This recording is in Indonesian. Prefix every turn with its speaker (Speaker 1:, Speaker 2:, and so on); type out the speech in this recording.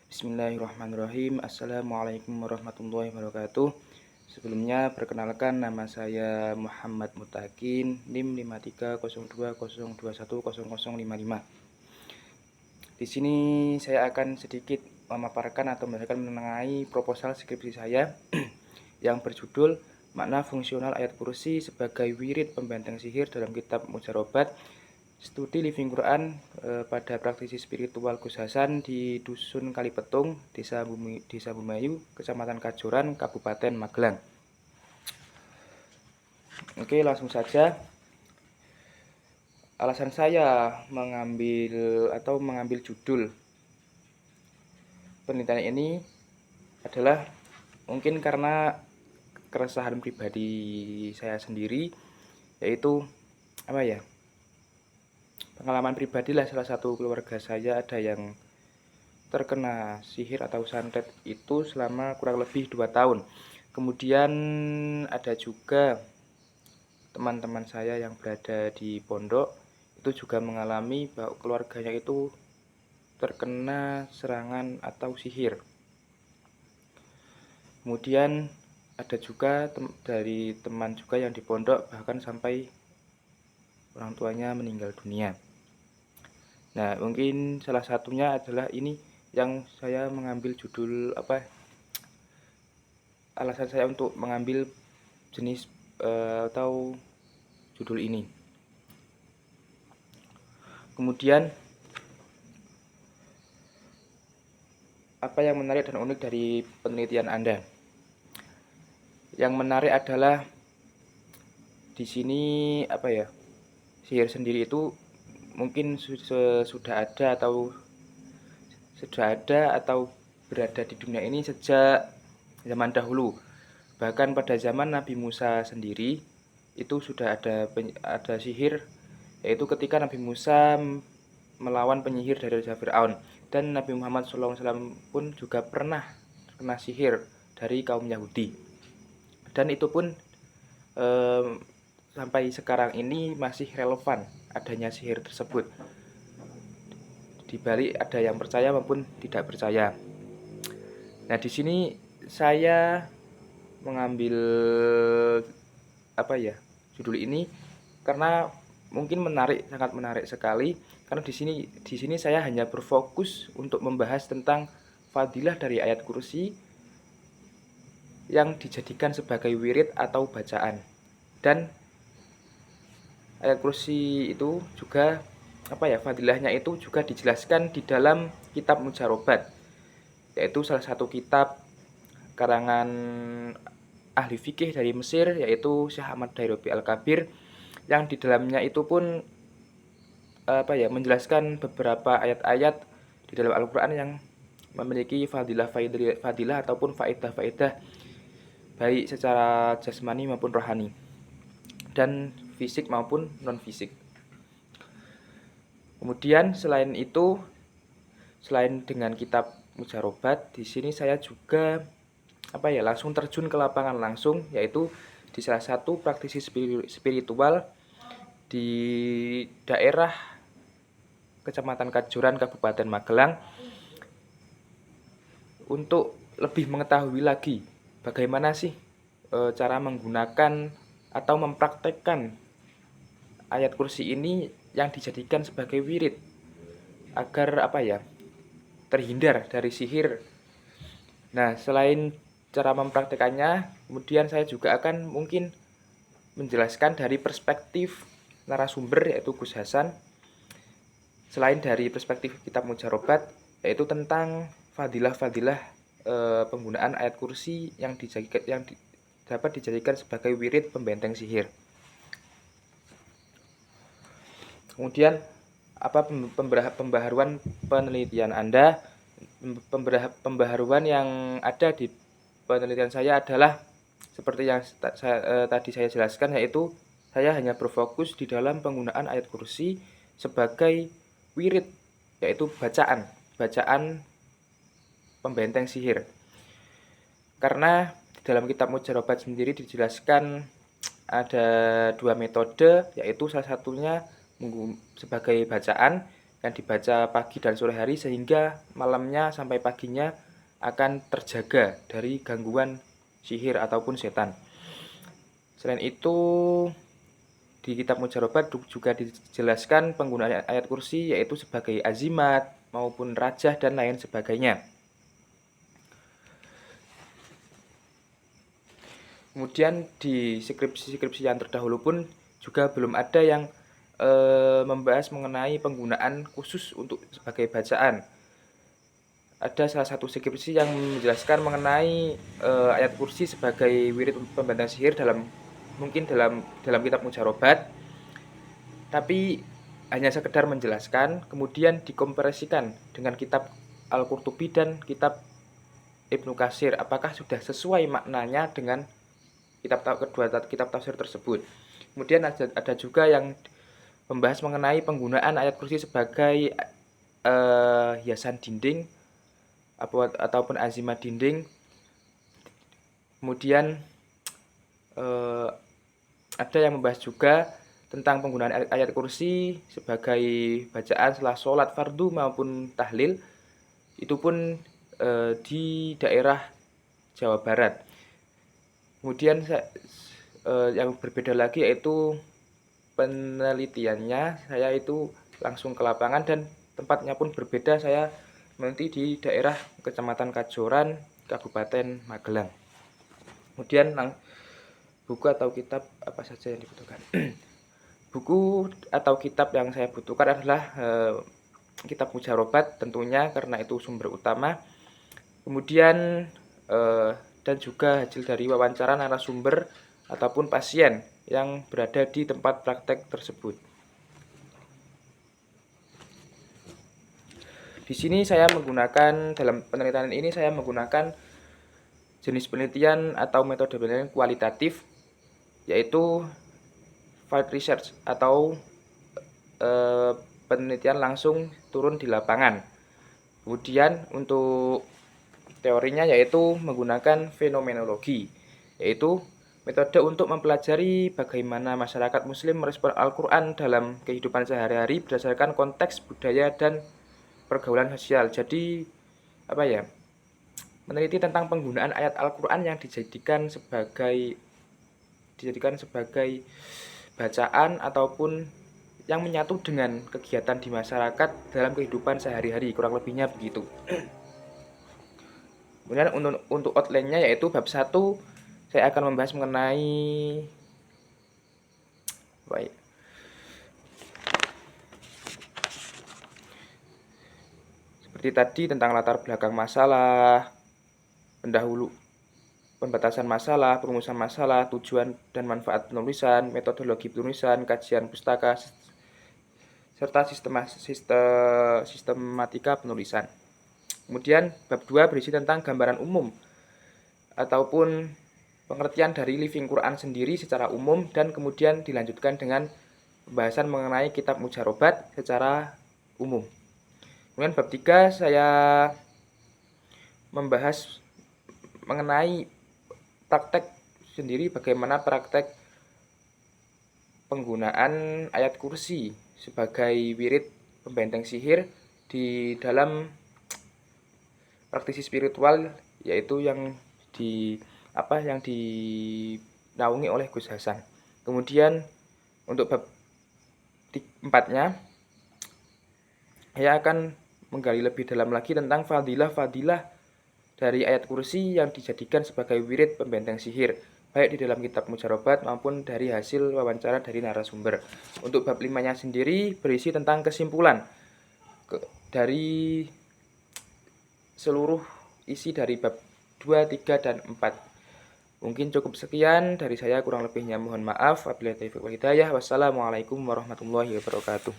Speaker 1: Bismillahirrahmanirrahim. Assalamualaikum warahmatullahi wabarakatuh. Sebelumnya perkenalkan, nama saya Muhammad Mutakin, NIM 530202100055. Di sini saya akan sedikit memaparkan atau menjelaskan mengenai proposal skripsi saya yang berjudul Makna Fungsional Ayat Kursi sebagai Wirid Pembenteng Sihir dalam Kitab Mujarobat Studi Living Quran pada praktisi spiritual Gus Hasan di Dusun Kalipetung, Desa Bumayu, Kecamatan Kajoran, Kabupaten Magelang. Oke, langsung saja. Alasan saya mengambil judul penelitian ini adalah mungkin karena keresahan pribadi saya sendiri, yaitu pengalaman pribadi lah, salah satu keluarga saya ada yang terkena sihir atau santet itu selama kurang lebih 2 tahun. Kemudian ada juga teman-teman saya yang berada di pondok itu juga mengalami bahwa keluarganya itu terkena serangan atau sihir. Kemudian ada juga dari teman juga yang di pondok bahkan sampai orang tuanya meninggal dunia. Nah, mungkin salah satunya adalah ini yang saya mengambil judul alasan saya untuk mengambil jenis atau judul ini. Kemudian apa yang menarik dan unik dari penelitian Anda? Yang menarik adalah di sini sihir sendiri itu mungkin sudah ada atau berada di dunia ini sejak zaman dahulu. Bahkan pada zaman Nabi Musa sendiri itu sudah ada sihir, yaitu ketika Nabi Musa melawan penyihir dari Raja Fir'aun, dan Nabi Muhammad SAW pun juga pernah kena sihir dari kaum Yahudi, dan itu pun sampai sekarang ini masih relevan adanya sihir tersebut. Di balik ada yang percaya maupun tidak percaya. Nah, di sini saya mengambil judul ini karena mungkin sangat menarik sekali, karena di sini saya hanya berfokus untuk membahas tentang fadilah dari ayat kursi yang dijadikan sebagai wirid atau bacaan. Dan ayat kursi itu juga fadilahnya itu juga dijelaskan di dalam kitab Mujarobat, yaitu salah satu kitab karangan ahli fikih dari Mesir, yaitu Syekh Ahmad Dairobi Al-Kabir, yang di dalamnya itu pun menjelaskan beberapa ayat-ayat di dalam Al-Qur'an yang memiliki fadilah ataupun faedah-faedah baik secara jasmani maupun rohani dan fisik maupun non fisik. Kemudian selain dengan kitab Mujarobat, di sini saya juga langsung terjun ke lapangan langsung, yaitu di salah satu praktisi spiritual di daerah Kecamatan Kajoran, Kabupaten Magelang, untuk lebih mengetahui lagi bagaimana sih cara menggunakan atau mempraktekkan ayat kursi ini yang dijadikan sebagai wirid agar terhindar dari sihir. Nah, selain cara mempraktekannya, kemudian saya juga akan mungkin menjelaskan dari perspektif narasumber, yaitu Gus Hasan, selain dari perspektif kitab Mujarobat, yaitu tentang fadilah-fadilah penggunaan ayat kursi yang dapat dijadikan sebagai wirid pembenteng sihir. Kemudian pembaharuan penelitian Anda? Pembaharuan yang ada di penelitian saya adalah seperti yang tadi saya jelaskan, yaitu saya hanya berfokus di dalam penggunaan ayat kursi sebagai wirid, yaitu bacaan pembenteng sihir. Karena di dalam kitab Mujarobat sendiri dijelaskan ada 2 metode, yaitu salah satunya sebagai bacaan, yang dibaca pagi dan sore hari, sehingga malamnya sampai paginya akan terjaga dari gangguan sihir ataupun setan. Selain itu, di kitab Mujarobat juga dijelaskan penggunaan ayat kursi, yaitu sebagai azimat maupun rajah dan lain sebagainya. Kemudian di skripsi-skripsi yang terdahulu pun juga belum ada yang membahas mengenai penggunaan khusus untuk sebagai bacaan. Ada salah satu skripsi yang menjelaskan mengenai ayat kursi sebagai wirid pembantang sihir mungkin dalam kitab Mujarobat, tapi hanya sekedar menjelaskan, kemudian dikomparasikan dengan kitab Al-Qurtubi dan kitab Ibnu Katsir, apakah sudah sesuai maknanya dengan kedua kitab tafsir tersebut. Kemudian ada juga yang membahas mengenai penggunaan ayat kursi sebagai hiasan dinding ataupun azimat dinding. Kemudian ada yang membahas juga tentang penggunaan ayat kursi sebagai bacaan setelah sholat fardu maupun tahlil, itu pun di daerah Jawa Barat. Kemudian yang berbeda lagi yaitu penelitiannya, saya itu langsung ke lapangan dan tempatnya pun berbeda. Saya meneliti di daerah Kecamatan Kajoran, Kabupaten Magelang. Kemudian buku atau kitab apa saja yang dibutuhkan. Buku atau kitab yang saya butuhkan adalah kitab Mujarobat tentunya, karena itu sumber utama. Kemudian dan juga hasil dari wawancara narasumber ataupun pasien yang berada di tempat praktek tersebut. Di sini saya menggunakan, dalam penelitian ini saya menggunakan jenis penelitian atau metode penelitian kualitatif, yaitu field research atau penelitian langsung turun di lapangan. Kemudian untuk teorinya yaitu menggunakan fenomenologi, yaitu metode untuk mempelajari bagaimana masyarakat muslim merespon Al-Quran dalam kehidupan sehari-hari berdasarkan konteks budaya dan pergaulan sosial. Jadi meneliti tentang penggunaan ayat Al-Quran yang dijadikan sebagai bacaan ataupun yang menyatu dengan kegiatan di masyarakat dalam kehidupan sehari-hari, kurang lebihnya begitu. Kemudian untuk outline-nya yaitu bab 1, saya akan membahas mengenai seperti tadi tentang latar belakang masalah, pembatasan masalah, perumusan masalah, tujuan dan manfaat penulisan, metodologi penulisan, kajian pustaka, serta sistematika penulisan. Kemudian bab 2 berisi tentang gambaran umum ataupun pengertian dari Living Quran sendiri secara umum, dan kemudian dilanjutkan dengan pembahasan mengenai kitab Mujarobat secara umum. Kemudian bab 3 saya membahas mengenai praktek sendiri, bagaimana praktek penggunaan ayat kursi sebagai wirid pembenteng sihir di dalam praktisi spiritual, yaitu yang dinaungi oleh Gus Hasan. Kemudian untuk bab 4-nya saya akan menggali lebih dalam lagi tentang fadilah-fadilah dari ayat kursi yang dijadikan sebagai wirid pembenteng sihir, baik di dalam kitab Mujarobat maupun dari hasil wawancara dari narasumber. Untuk bab 5-nya sendiri berisi tentang kesimpulan dari seluruh isi dari bab 2, 3, dan 4. Mungkin cukup sekian dari saya, kurang lebihnya mohon maaf. Wabillahi taufiq wal hidayah. Wassalamualaikum warahmatullahi wabarakatuh.